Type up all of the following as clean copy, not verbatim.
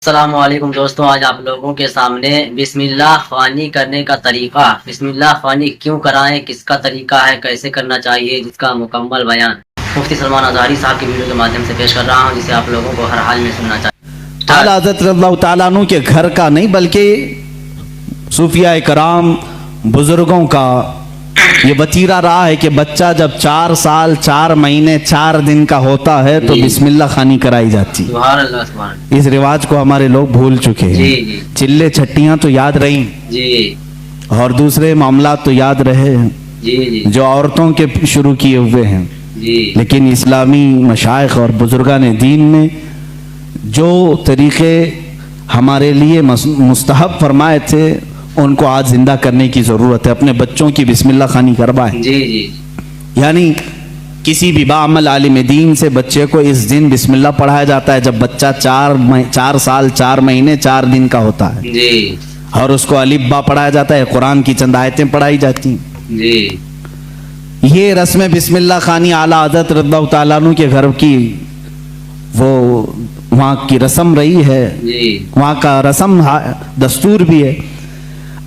السلام علیکم دوستوں، آج آپ لوگوں کے سامنے بسم اللہ خوانی کرنے کا طریقہ، بسم اللہ خوانی کیوں کرائیں، کس کا طریقہ ہے، کیسے کرنا چاہیے، جس کا مکمل بیان مفتی سلمان اظہری صاحب کی ویڈیو کے مادھیم سے پیش کر رہا ہوں، جسے آپ لوگوں کو ہر حال میں سننا چاہیے۔ اعلیٰ حضرت رضی اللہ تعالیٰ عنہ کے گھر کا نہیں بلکہ صوفیاء کرام بزرگوں کا یہ وتیرہ رہا ہے کہ بچہ جب 4 سال 4 مہینے 4 دن کا ہوتا ہے تو بسم اللہ خوانی کرائی جاتی۔ سبحان اللہ سبحان اللہ۔ اس رواج کو ہمارے لوگ بھول چکے ہیں۔ چلے چھٹیاں تو یاد رہیں اور دوسرے معاملات تو یاد رہے جو عورتوں کے شروع کیے ہوئے ہیں، لیکن اسلامی مشائخ اور بزرگان دین نے جو طریقے ہمارے لیے مستحب فرمائے تھے ان کو آج زندہ کرنے کی ضرورت ہے۔ اپنے بچوں کی بسم اللہ خوانی کروائیں۔ یعنی کسی بھی باعمل عالم دین سے بچے کو اس دن بسم اللہ پڑھایا جاتا ہے جب بچہ 4 سال 4 مہینے 4 دن کا ہوتا ہے، اور اس کو الف با پڑھایا جاتا ہے، قرآن کی چند آیتیں پڑھائی جاتی ہیں۔ یہ رسم بسم اللہ خوانی اعلیٰ حضرت رضی اللہ تعالیٰ عنہ کے گھر کی وہ وہاں کی رسم رہی ہے، وہاں کا رسم دستور بھی ہے۔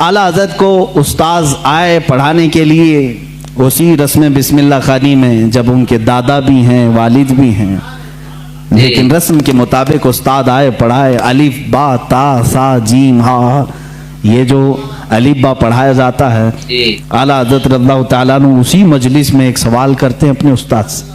اعلیٰ حضرت کو استاذ آئے پڑھانے کے لیے اسی رسم بسم اللہ خوانی میں، جب ان کے دادا بھی ہیں والد بھی ہیں، لیکن رسم کے مطابق استاد آئے پڑھائے، الف با تا سا جیم ہا، یہ جو الف با پڑھایا جاتا ہے، اعلیٰ حضرت رضی اللہ تعالیٰ عنہ اسی مجلس میں ایک سوال کرتے ہیں اپنے استاد سے۔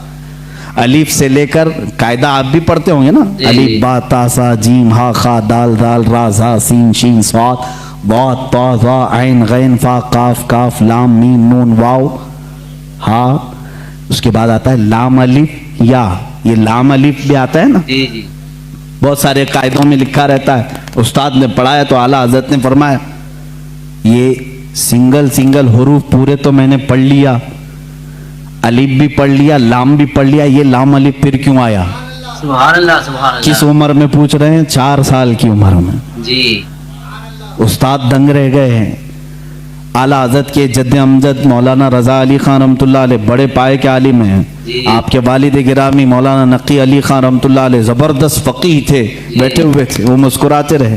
الف سے لے کر قاعدہ آپ بھی پڑھتے ہوں گے نا، الف با تا سا جیم ہا خا دال دال را زا سین شین صاد ضاد طا ظا عین غین فا قاف کاف لام میم نون واو ہا، اس کے بعد آتا ہے لام الف یا، یہ لام الف بھی آتا ہے نا، بہت سارے قاعدوں میں لکھا رہتا ہے۔ استاد نے پڑھایا تو اعلیٰ حضرت نے فرمایا یہ سنگل حروف پورے تو میں نے پڑھ لیا، الف بھی پڑھ لیا لام بھی پڑھ لیا، یہ لام الف پھر کیوں آیا؟ سبحان اللہ سبحان اللہ۔ کس عمر میں پوچھ رہے ہیں؟ 4 سال کی عمر میں۔ استاد دنگ رہ گئے ہیں۔ اعلیٰ حضرت کے جد امجد مولانا رضا علی خان رحمۃ اللہ علیہ بڑے پائے کے عالم ہیں، آپ کے والد گرامی مولانا نقی علی خان رحمۃ اللہ علیہ زبردست فقیہ تھے، بیٹھے ہوئے تھے، وہ مسکراتے رہے۔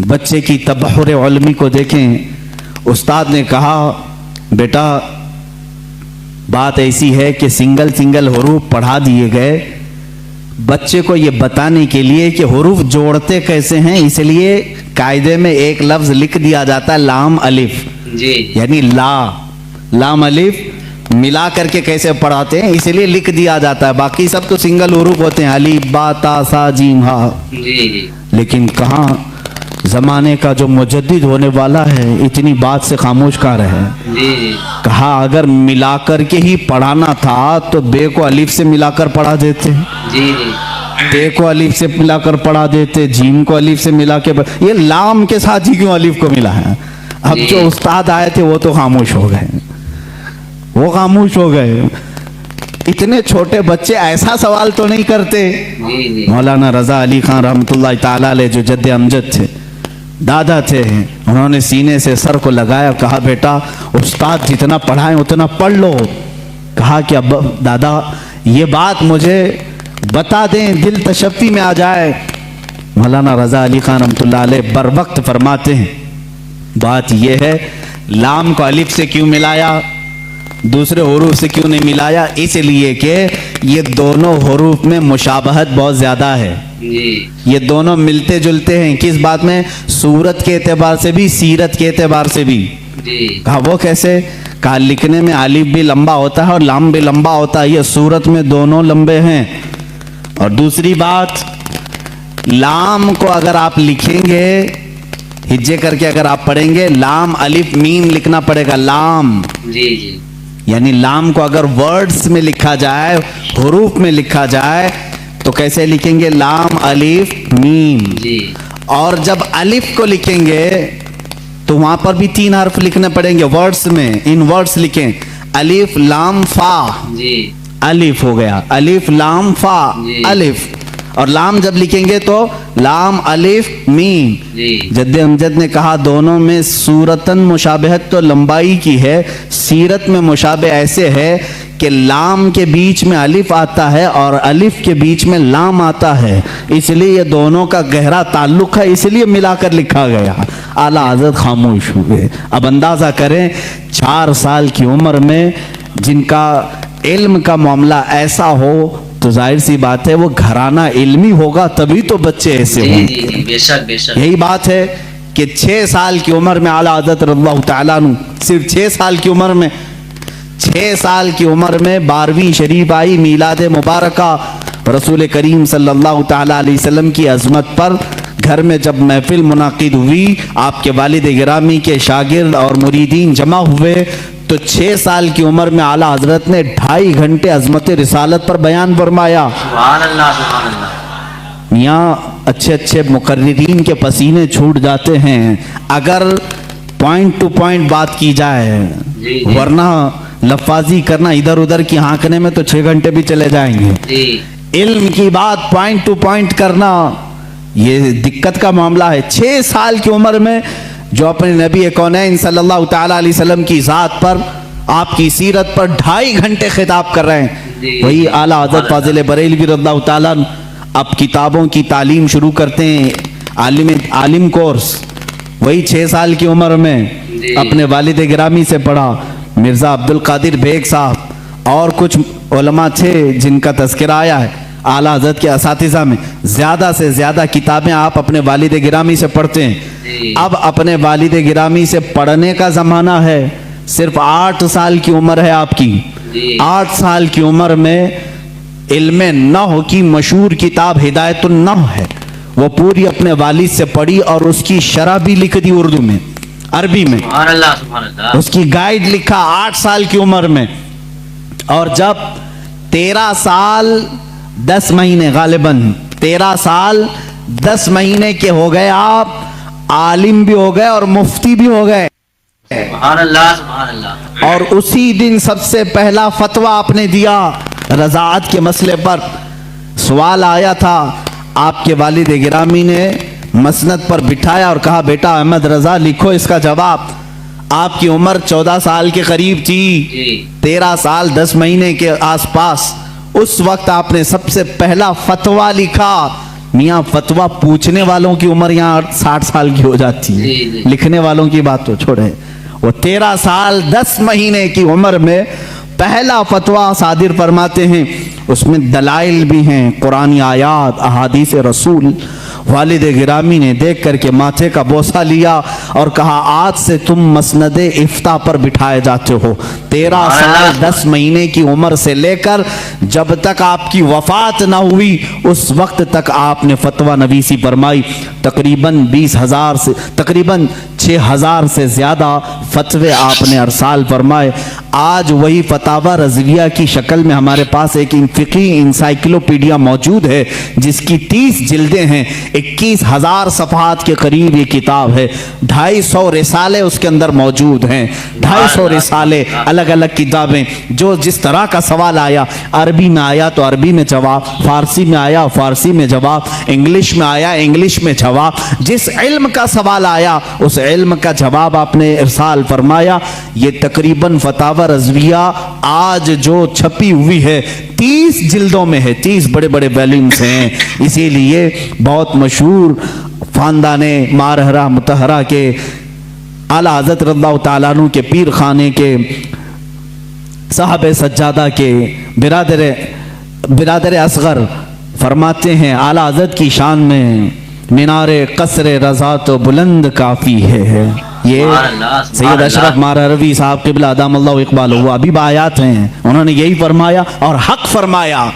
بچے کی تبحر علمی کو دیکھیں، استاد نے کہا بیٹا بات ایسی ہے کہ سنگل حروف پڑھا دیے گئے بچے کو یہ بتانے کے لیے کہ حروف جوڑتے کیسے ہیں، اس لیے قاعدے میں ایک لفظ لکھ دیا جاتا ہے لام الف، یعنی لام الف ملا کر کے کیسے پڑھاتے ہیں اس لیے لکھ دیا جاتا ہے، باقی سب تو سنگل حروف ہوتے ہیں، الف با تا سا جیم ہا۔ لیکن کہاں زمانے کا جو مجدد ہونے والا ہے اتنی بات سے خاموش کہاں رہے، کہا اگر ملا کر کے ہی پڑھانا تھا تو بے کو الف سے ملا کر پڑھا دیتے، تے کو الف سے ملا کر پڑھا دیتے، جیم کو الف سے ملا کے یہ لام کے ساتھ ہی کیوں الف کو ملا ہے؟ اب جو استاد آئے تھے وہ تو خاموش ہو گئے، وہ خاموش ہو گئے۔ اتنے چھوٹے بچے ایسا سوال تو نہیں کرتے۔ مولانا رضا علی خان رحمۃ اللہ تعالیٰ علیہ جو جد امجد تھے، دادا تھے، انہوں نے سینے سے سر کو لگایا، کہا بیٹا استاد جتنا پڑھائیں اتنا پڑھ لو۔ کہا کہ اب دادا یہ بات مجھے بتا دیں، دل تشفی میں آ جائے۔ مولانا رضا علی خان رحمۃ اللہ علیہ بر وقت فرماتے ہیں بات یہ ہے لام کو الف سے کیوں ملایا، دوسرے حروف سے کیوں نہیں ملایا؟ اس لیے کہ یہ دونوں حروف میں مشابہت بہت زیادہ ہے، یہ دونوں ملتے جلتے ہیں، کس بات میں؟ صورت کے اعتبار سے بھی، سیرت کے اعتبار سے بھی۔ کہا وہ کیسے؟ کہا لکھنے میں الف بھی لمبا ہوتا ہے اور لام بھی لمبا ہوتا ہے، یہ صورت میں دونوں لمبے ہیں۔ اور دوسری بات، لام کو اگر آپ لکھیں گے ہجے کر کے، اگر آپ پڑھیں گے لام الف میم لکھنا پڑے گا، لام یعنی لام کو اگر ورڈز میں لکھا جائے، حروف میں لکھا جائے تو کیسے لکھیں گے؟ لام الف میم۔ اور جب الف کو لکھیں گے تو وہاں پر بھی 3 حرف لکھنے پڑیں گے ورڈز میں، ان ورڈز لکھیں الف لام فا، الف ہو گیا، الف لام فا الف، اور لام جب لکھیں گے تو لام الف میم۔ جد امجد نے کہا دونوں میں صورتاً مشابہت تو لمبائی کی ہے، سیرت میں مشابہ ایسے ہے کہ لام کے بیچ میں الف آتا ہے اور الف کے بیچ میں لام آتا ہے، اس لیے یہ دونوں کا گہرا تعلق ہے، اس لیے ملا کر لکھا گیا۔ اعلیٰ حضرت خاموش ہوئے۔ اب اندازہ کریں 4 سال کی عمر میں جن کا علم کا معاملہ ایسا ہو تو ظاہر سی بات ہے وہ گھرانہ علمی ہوگا، تبھی تو بچے ایسے ہوں گے۔ جی بے شک بے شک۔ یہی بات ہے کہ 6 سال کی عمر میں اعلیٰ حضرت رضی اللہ تعالیٰ عنہ، صرف 6 سال کی عمر میں 6 سال کی عمر میں 12ویں شریف آئی، میلاد مبارکہ، رسول کریم صلی اللہ تعالیٰ علیہ وسلم کی عظمت پر گھر میں جب محفل منعقد ہوئی، آپ کے والد گرامی کے شاگرد اور مریدین جمع ہوئے تو 6 سال کی عمر میں اعلیٰ حضرت نے 2.5 گھنٹے عظمت رسالت پر بیان فرمایا۔ سبحان اللہ سبحان اللہ۔ میاں اچھے اچھے مقررین کے پسینے چھوٹ جاتے ہیں اگر پوائنٹ ٹو پوائنٹ بات کی جائے، جی۔ ورنہ لفاظی کرنا ادھر ادھر کی ہانکنے میں تو 6 گھنٹے بھی چلے جائیں گے۔ جی علم کی بات پوائنٹ ٹو پوائنٹ کرنا یہ دقت کا معاملہ ہے۔ 6 سال کی عمر میں جو اپنے نبی کونین صلی اللہ تعالیٰ علیہ وسلم کی ذات پر، آپ کی سیرت پر 2.5 گھنٹے خطاب کر رہے ہیں، وہی اعلیٰ حضرت فاضل بریلوی رضی اللہ تعالیٰ اب کتابوں کی تعلیم شروع کرتے ہیں، عالم کورس، وہی 6 سال کی عمر میں اپنے والد گرامی سے پڑھا۔ مرزا عبد القادر بیگ صاحب اور کچھ علماء تھے جن کا تذکرہ آیا ہے اعلیٰ حضرت کے اساتذہ میں، زیادہ سے زیادہ کتابیں آپ اپنے والد گرامی سے پڑھتے ہیں۔ اب اپنے والد گرامی سے پڑھنے کا زمانہ ہے، صرف 8 سال کی عمر ہے آپ کی۔ 8 سال کی عمر میں علم نحو کی مشہور کتاب ہدایت النحو ہے، وہ پوری اپنے والد سے پڑھی اور اس کی شرح بھی لکھ دی اردو میں، عربی میں، سبحان اللہ سبحان اللہ۔ اس کی گائیڈ لکھا 8 سال کی عمر میں۔ اور جب 13 سال 10 مہینے، غالباً 13 سال 10 مہینے کے ہو گئے، آپ عالم بھی ہو گئے اور مفتی بھی ہو گئے، سبحان اللہ سبحان اللہ۔ اور اسی دن سب سے پہلا فتویٰ آپ نے دیا رضاعت کے مسئلے پر۔ سوال آیا تھا، آپ کے والد گرامی نے مسند پر بٹھایا اور کہا بیٹا احمد رضا لکھو اس کا جواب۔ آپ کی عمر 14 سال کے قریب تھی، 13 سال 10 مہینے کے آس پاس۔ اس وقت آپ نے سب سے پہلا فتویٰ لکھا۔ میاں فتویٰ پوچھنے والوں کی عمر یہاں 60 سال کی ہو جاتی ہے، لکھنے والوں کی بات تو چھوڑے۔ وہ 13 سال 10 مہینے کی عمر میں پہلا فتویٰ صادر فرماتے ہیں، اس میں دلائل بھی ہیں، قرآنی آیات، احادیث رسول۔ والد گرامی نے دیکھ کر کے ماتھے کا بوسہ لیا اور کہا آج سے تم مسند افتاء پر بٹھائے جاتے ہو۔ 13 سال 10 مہینے کی عمر سے لے کر جب تک آپ کی وفات نہ ہوئی اس وقت تک آپ نے فتویٰ نویسی فرمائی۔ تقریباً 20,000 سے تقریباً 6,000 سے زیادہ فتوے آپ نے ارسال فرمائے۔ آج وہی فتاوی رضویہ کی شکل میں ہمارے پاس ایک فقہی انسائکلوپیڈیا موجود ہے جس کی 30 جلدیں ہیں، 21,000 صفحات کے قریب یہ کتاب ہے، 250 رسالے اس کے اندر موجود ہیں، 250 رسالے، الگ الگ کتابیں۔ جو جس طرح کا سوال آیا، عربی میں آیا تو عربی میں جواب، فارسی میں آیا فارسی میں جواب، انگلش میں آیا انگلش میں جواب، جس علم کا سوال آیا اس علم کا جواب آپ نے ارسال فرمایا۔ یہ تقریباً فتاوی رضویہ آج جو چھپی ہوئی ہے 30 جلدوں میں ہے، 30 بڑے بڑے ویلیومز ہیں۔ اسی لیے بہت مشہور خاندان مارہرہ متحرہ کے اعلیٰ حضرت رضی اللہ تعالیٰ عنہ کے پیر خانے کے صاحب سجادہ کے برادر اصغر فرماتے ہیں اعلیٰ حضرت کی شان میں مینار قصر رضا تو بلند کافی ہے۔ یہ سید اشرف مارہروی صاحب قبلہ ادام اللہ اقبال ہوا ابھی بآیات ہیں، انہوں نے یہی فرمایا اور حق فرمایا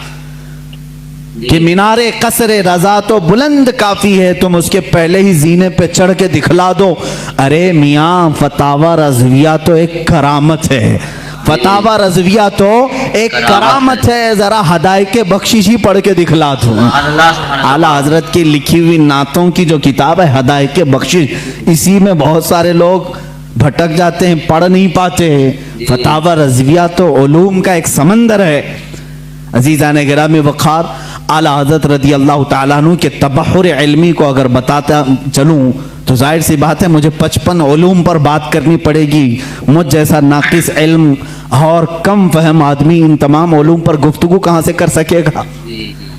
کہ مینار قصر رضا تو بلند کافی ہے، تم اس کے پہلے ہی زینے پہ چڑھ کے دکھلا دو۔ ارے میاں فتاوی رضویہ تو ایک کرامت ہے، فتاوی رضویہ تو ایک کرامت ہے، ذرا ہدایت بخشش ہی پڑھ کے دکھلا دو۔ اعلیٰ حضرت کی لکھی ہوئی نعتوں کی جو کتاب ہے ہدایت بخشش، اسی میں بہت سارے لوگ بھٹک جاتے ہیں، پڑھ نہیں پاتے۔ فتاوی رضویہ تو علوم کا ایک سمندر ہے۔ عزیزان گرامی وقار، اعلیٰ حضرت رضی اللہ تعالیٰ عنہ کے تبحر علمی کو اگر بتاتا چلوں تو ظاہر سی بات ہے مجھے 55 علوم پر بات کرنی پڑے گی۔ مجھ جیسا ناقص علم اور کم فہم آدمی ان تمام علوم پر گفتگو کہاں سے کر سکے گا؟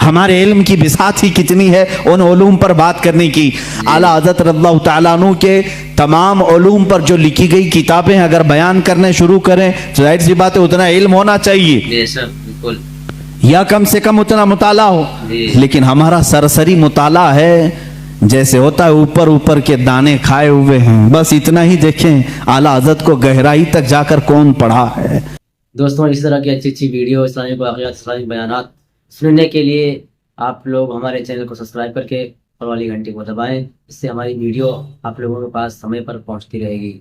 ہمارے علم کی بساط ہی کتنی ہے ان علوم پر بات کرنے کی. اعلیٰ حضرت رضی اللہ تعالیٰ عنہ کے تمام علوم پر جو لکھی گئی کتابیں اگر بیان کرنے شروع کریں تو ظاہر سی بات ہے اتنا علم ہونا چاہیے یا کم سے کم اتنا مطالعہ ہو. لیکن ہمارا سرسری مطالعہ ہے جیسے ہوتا ہے اوپر اوپر کے دانے کھائے ہوئے ہیں, بس اتنا ہی. دیکھیں اعلیٰ حضرت کو گہرائی تک جا کر کون پڑھا ہے. دوستوں اس طرح کی اچھی اچھی ویڈیو, اسلامی واقعات, اسلامی بیانات سننے کے لیے آپ لوگ ہمارے چینل کو سبسکرائب کر کے اور والی گھنٹی کو دبائیں. اس سے ہماری ویڈیو آپ لوگوں کے پاس سمے پر پہنچتی رہے گی.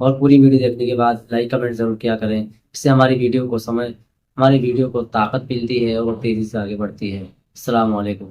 اور پوری ویڈیو دیکھنے کے بعد لائک کمنٹ ضرور کیا کریں. اس سے ہماری ویڈیو کو طاقت ملتی ہے اور تیزی سے آگے بڑھتی ہے. السلام علیکم.